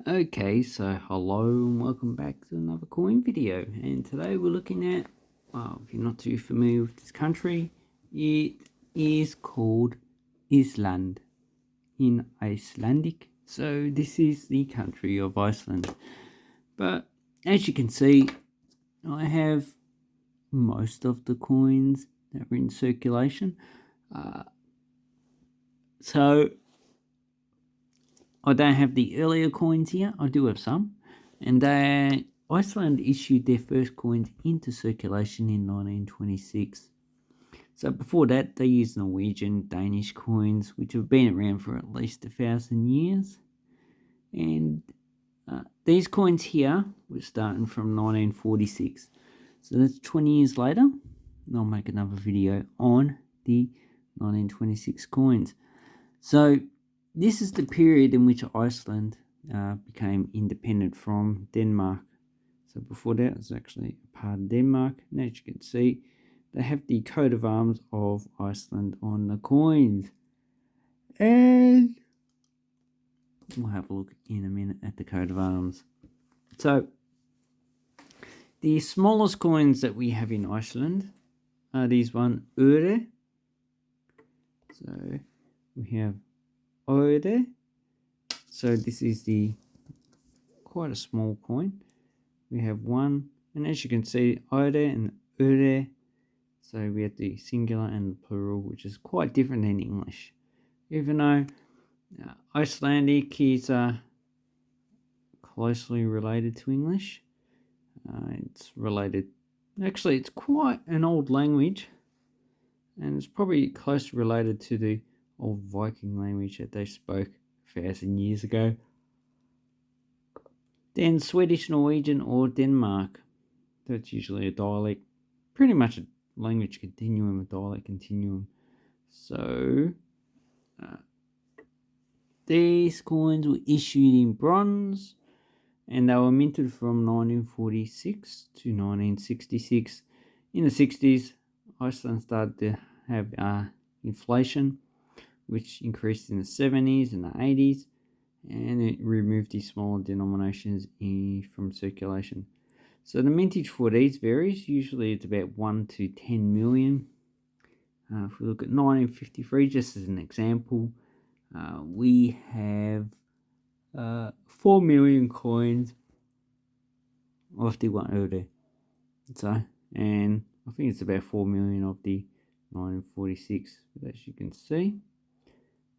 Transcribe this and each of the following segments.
Okay, so hello and welcome back to another coin video. And today we're looking at, well, if you're not too familiar with this country, it is called Iceland in Icelandic. So this is the country of Iceland. But as you can see, I have most of the coins that are in circulation. So I don't have the earlier coins here. I do have some. And Iceland issued their first coins into circulation in 1926. So before that, they used Norwegian, Danish coins, which have been around for at least 1,000 years. And these coins here were starting from 1946. So that's 20 years later. And I'll make another video on the 1926 coins. So this is the period in which Iceland became independent from Denmark. So before that, it was actually a part of Denmark. And as you can see, they have the coat of arms of Iceland on the coins. And we'll have a look in a minute at the coat of arms. So the smallest coins that we have in Iceland are these one, øre. So we have øre. So this is quite a small coin. We have one, and as you can see, øre and øre. So we have the singular and the plural, which is quite different in English. Even though Icelandic is closely related to English. It's related, actually it's quite an old language, and it's probably closely related to the old Viking language that they spoke 1,000 years ago. Then Swedish, Norwegian, or Denmark. That's usually a dialect, pretty much a language continuum, a dialect continuum. So these coins were issued in bronze, and they were minted from 1946 to 1966. In the 60s, Iceland started to have inflation, which increased in the 70s and the 80s, and it removed these smaller denominations from circulation. So the mintage for these varies. Usually it's about 1 to 10 million. If we look at 1953, just as an example, we have 4 million coins of the one øre. So, and I think it's about 4 million of the 1946. But as you can see,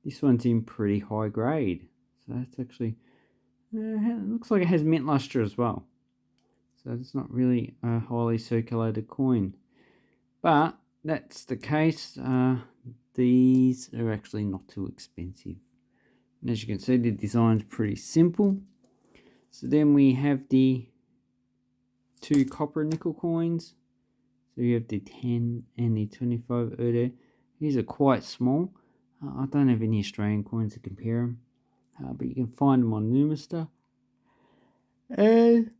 this one's in pretty high grade. So that's actually, it looks like it has mint luster as well. So it's not really a highly circulated coin. But that's the case. These are actually not too expensive. And as you can see, the design's pretty simple. So then we have the 2 copper nickel coins. So you have the 10 and the 25 øre. These are quite small. I don't have any Australian coins to compare them. But you can find them on Numista. And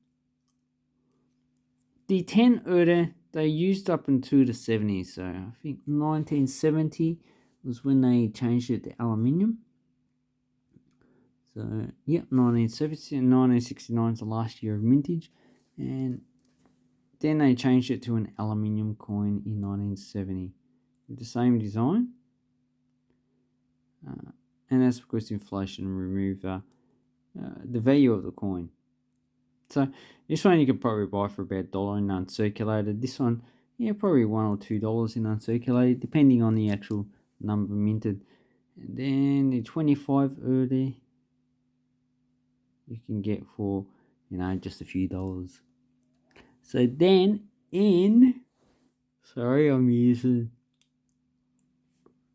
the 10 øre, they used up into the 70s. So I think 1970 was when they changed it to aluminium. So, yeah, 1970 and 1969 is the last year of mintage. And then they changed it to an aluminium coin in 1970 with the same design. And that's because inflation removed the value of the coin. So this one you could probably buy for about $1 in uncirculated. This one, yeah, probably $1 or $2 in uncirculated, depending on the actual number minted. And then the 25 øre you can get for, just a few dollars. So then I'm using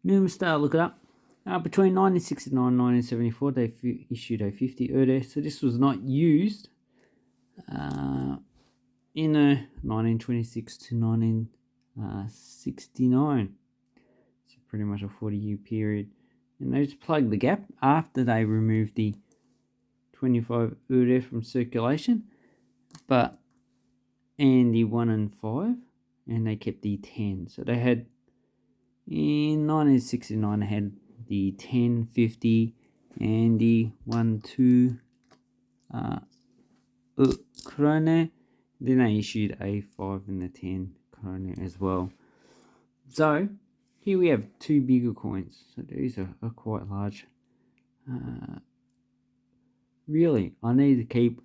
Numista, look it up. Between 1969 and 1974, they issued a 50 øre. So this was not used in 1926 to 1969. So pretty much a 40-year period. And they just plugged the gap after they removed the 25 øre from circulation, and the 1 and 5, and they kept the 10. So they had, in 1969, they had the 10, 50, and the 1, 2, uh, krona. Then they issued a 5 and a 10 krona as well. So here we have two bigger coins. So these are quite large. Really, I need to keep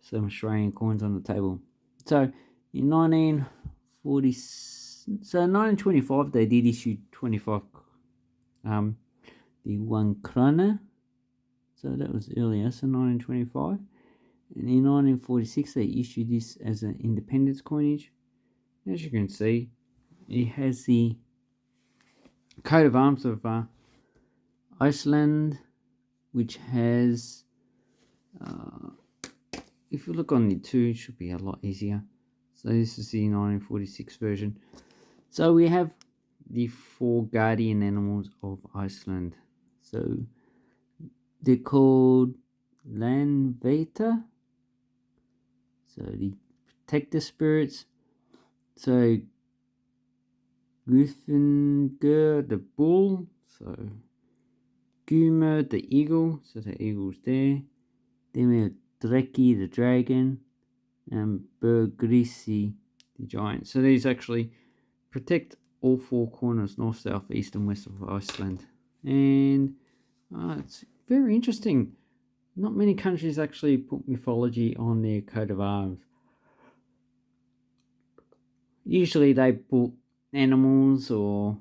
some Australian coins on the table. So in 1925 they did issue 25 the 1 krona. So that was earlier, so 1925. And in 1946 they issued this as an independence coinage. As you can see, it has the coat of arms of Iceland, which has, if you look on the two, it should be a lot easier. So this is the 1946 version. So we have the 4 guardian animals of Iceland. So they're called Landveita, so the protector spirits. So Gryffindor, the bull. So Guma, the eagle. So the eagle's there. Then we have Dreki, the dragon. And Bergrisi, the giant. So these actually protect all 4 corners, north, south, east and west of Iceland. And it's very interesting. Not many countries actually put mythology on their coat of arms. Usually they put animals or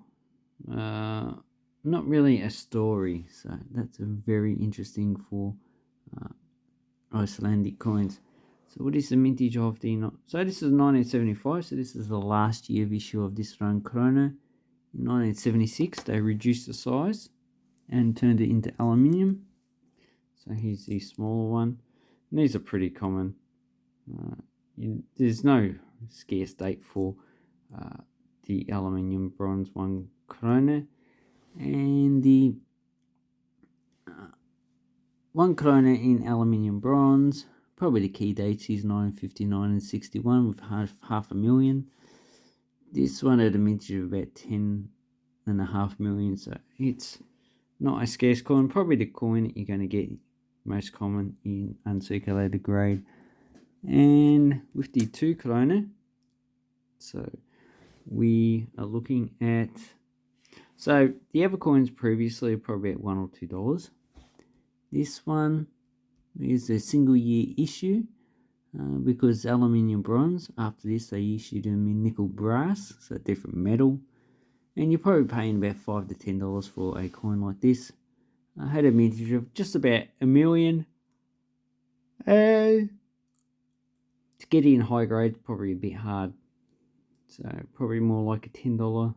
not really a story. So that's a very interesting for Icelandic coins. So what is the mintage of the... So this is 1975, so this is the last year of issue of this run krona. In 1976 they reduced the size and turned it into aluminium. So here's the smaller one. And these are pretty common. There's no scarce date for the aluminium bronze 1 krona. And the 1 krona in aluminium bronze, probably the key dates is 959 and 61 with half a million. This one had a mintage of about 10.5 million, so it's not a scarce coin. Probably the coin that you're going to get most common in uncirculated grade. And with the 2 krona, so we are looking at, so the other coins previously are probably at $1 or $2. This one is a single year issue because aluminium bronze. After this they issued them in nickel brass, so different metal. And you're probably paying about $5 to $10 for a coin like this. I had a mintage of just about a million. To get it in high grade, probably a bit hard. So probably more like a $10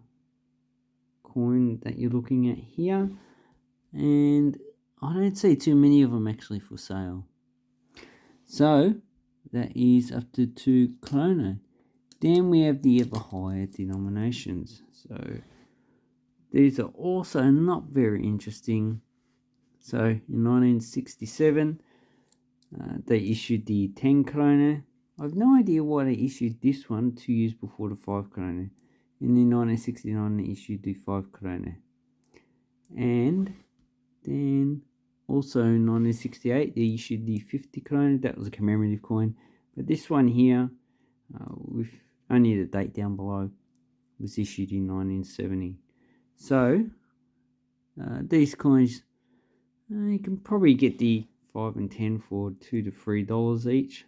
coin that you're looking at here. And I don't see too many of them actually for sale. So that is up to 2 krona. Then we have the other higher denominations. So these are also not very interesting. So in 1967 they issued the 10 krona. I've no idea why they issued this one 2 years before the 5 krona. And in 1969 they issued the 5 krona. And then also in 1968 they issued the 50 krona. That was a commemorative coin. But this one here, with only the date down below, was issued in 1970. So these coins, you can probably get the 5 and 10 for $2 to $3 each.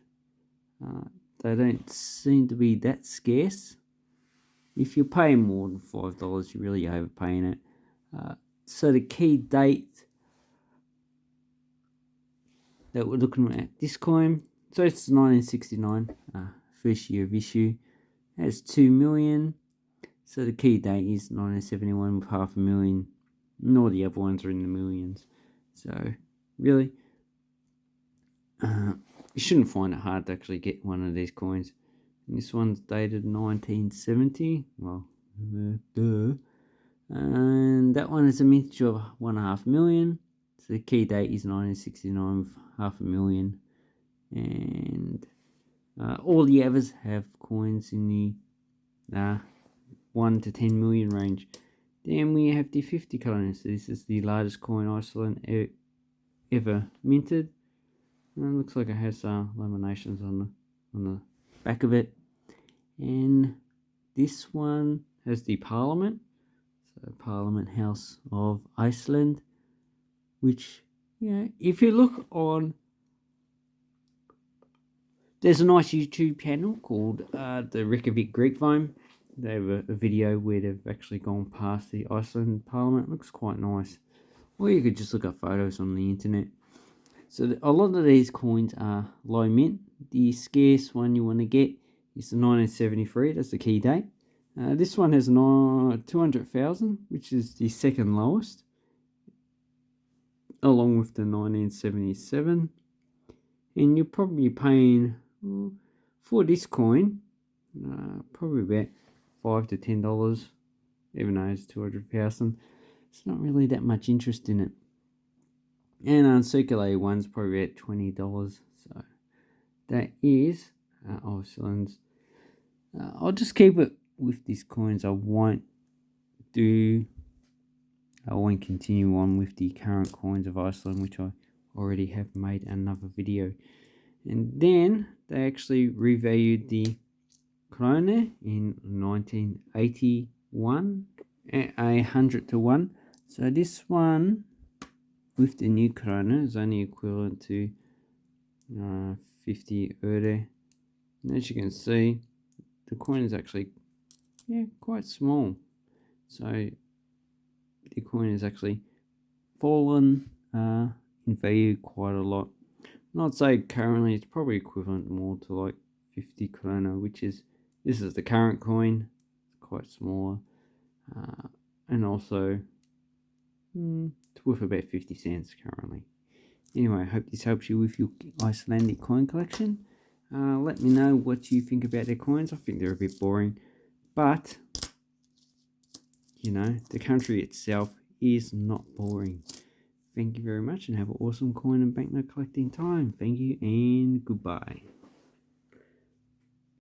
They don't seem to be that scarce. If you're paying more than $5, you're really overpaying it. So the key date that we're looking at this coin, so it's 1969, first year of issue, it has 2 million. So the key date is 1971 with half a million. And all the other ones are in the millions. So really, you shouldn't find it hard to actually get one of these coins. And this one's dated 1970. Well, duh. And that one is a mintage of 1.5 million. So the key date is 1969 with half a million. And all the others have coins in the 1 to 10 million range. Then we have the 50 krona. So this is the largest coin Iceland ever minted. And it looks like it has laminations on the back of it. And this one has the Parliament, so Parliament House of Iceland, which, if you look on, there's a nice YouTube channel called the Reykjavik Grapevine. They have a video where they've actually gone past the Iceland Parliament. It looks quite nice. Or you could just look up photos on the internet. So a lot of these coins are low mint. The scarce one you want to get is the 1973. That's the key date. This one has 200,000, which is the second lowest, along with the 1977. And you're probably paying for this coin probably about $5 to $10, even though it's 200,000. It's not really that much interest in it. And uncirculated one's probably about $20. So that is Iceland's. I'll just keep it with these coins. I won't continue on with the current coins of Iceland, which I already have made another video. And then they actually revalued the krona in 1981 at 100 to 1. So this one with the new krona is only equivalent to 50 öre. And as you can see, the coin is actually quite small. So the coin has actually fallen in value quite a lot. I'd say currently it's probably equivalent more to like 50 krona, which is, this is the current coin. It's quite smaller. And also it's worth about 50 cents currently. Anyway, I hope this helps you with your Icelandic coin collection. Let me know what you think about their coins. I think they're a bit boring, but the country itself is not boring. Thank you very much and have an awesome coin and banknote collecting time. Thank you and goodbye.